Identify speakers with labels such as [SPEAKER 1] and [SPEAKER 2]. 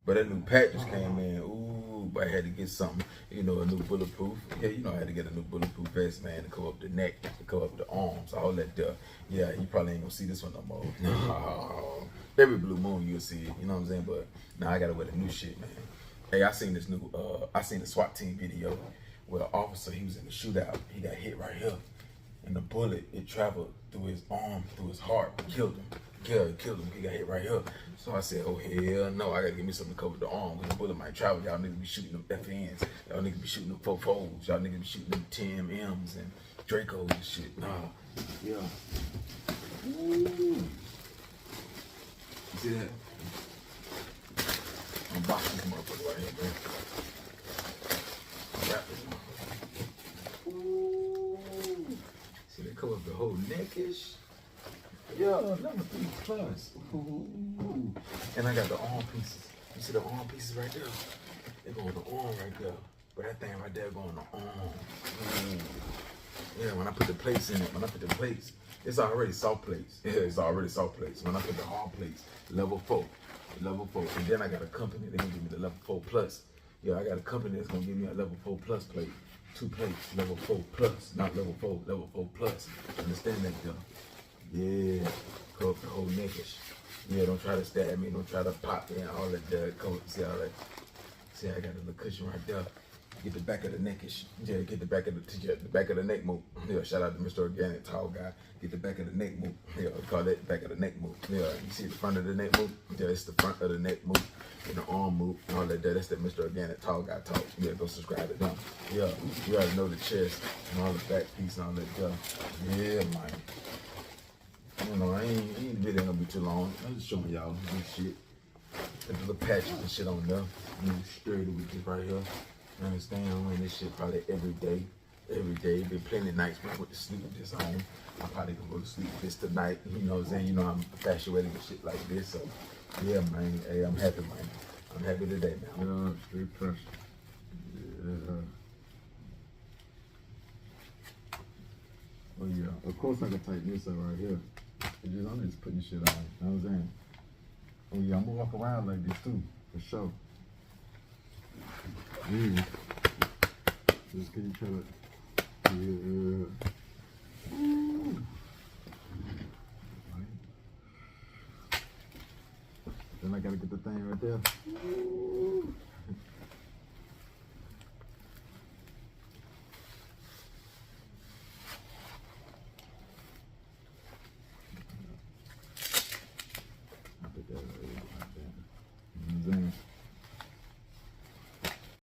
[SPEAKER 1] But that new patch just came in. Ooh, but I had to get something, you know, a new bulletproof. Yeah, you know, I had to get a new bulletproof vest, man, to cover up the neck, to cover up the arms, all that stuff. Yeah, you probably ain't gonna see this one no more. No. Every blue moon you'll see it, you know what I'm saying? But now I gotta wear the new shit, man. Hey, I seen this new, I seen the SWAT team video where an officer, he was in the shootout. He got hit right here. And the bullet, it traveled through his arm, through his heart, killed him. Yeah, it killed him. He got hit right here. So I said, oh, hell no, I gotta give me something to cover the arm. Because the bullet might travel. Y'all niggas be shooting them FNs. Y'all niggas be shooting them 4-4s. Y'all niggas be shooting them 10Ms and Dracos and shit. Nah. Yeah. Ooh. You see that? I'm boxing this motherfucker right here, man. Wrap this motherfucker. Ooh. See, they cover up the whole neckish. Yeah, number 3 plus. Ooh. And I got the arm pieces. You see the arm pieces right there? They go on the arm right there. But that thing right there go on the arm. Ooh. Yeah, when I put the plates in it, it's already soft plates. Yeah, it's already soft plates. When I put the hard plates, level 4. Level 4. And then I got a company, they're gonna give me the level 4 plus. Yeah, I got a company that's gonna give me a level 4 plus plate. 2 plates, level 4 plus, not level 4, level 4 plus. Understand that though? Yeah, go up the whole neckish. Yeah, don't try to stab me, don't try to pop me and all that coat. See all that? See, I got a little cushion right there. Get the back of the neckish. Yeah, get the back of the neck move. Yeah, shout out to Mr. Organic, tall guy. Get the back of the neck move. Yeah, we call that back of the neck move. Yeah, you see the front of the neck move? Yeah, it's the front of the neck move. And the arm move and all that. That's that Mr. Organic, tall guy talk. Yeah, go subscribe to them. Yeah, you already know the chest and all the back piece and all that stuff. Yeah, man. You know, I ain't video gonna be too long. I'm just showing y'all this shit. Put the little patches and shit on there. You sturdy with this right here. You understand? I'm wearing this shit probably every day. Every day. Been plenty nights when I went to sleep with this on. I probably gonna go to sleep with this tonight. You know what I'm saying? You know I'm infatuated with shit like this. So yeah, man. Hey, I'm happy, man. I'm happy today, man.
[SPEAKER 2] Yeah, straight pressure. Yeah. Oh yeah. Of course I can tighten this up right here. I'm just putting shit on. You know what I'm saying? Oh yeah, I'm gonna walk around like this too, for sure. Yeah. Just can you try to, yeah. Ooh. Then I gotta get the thing right there.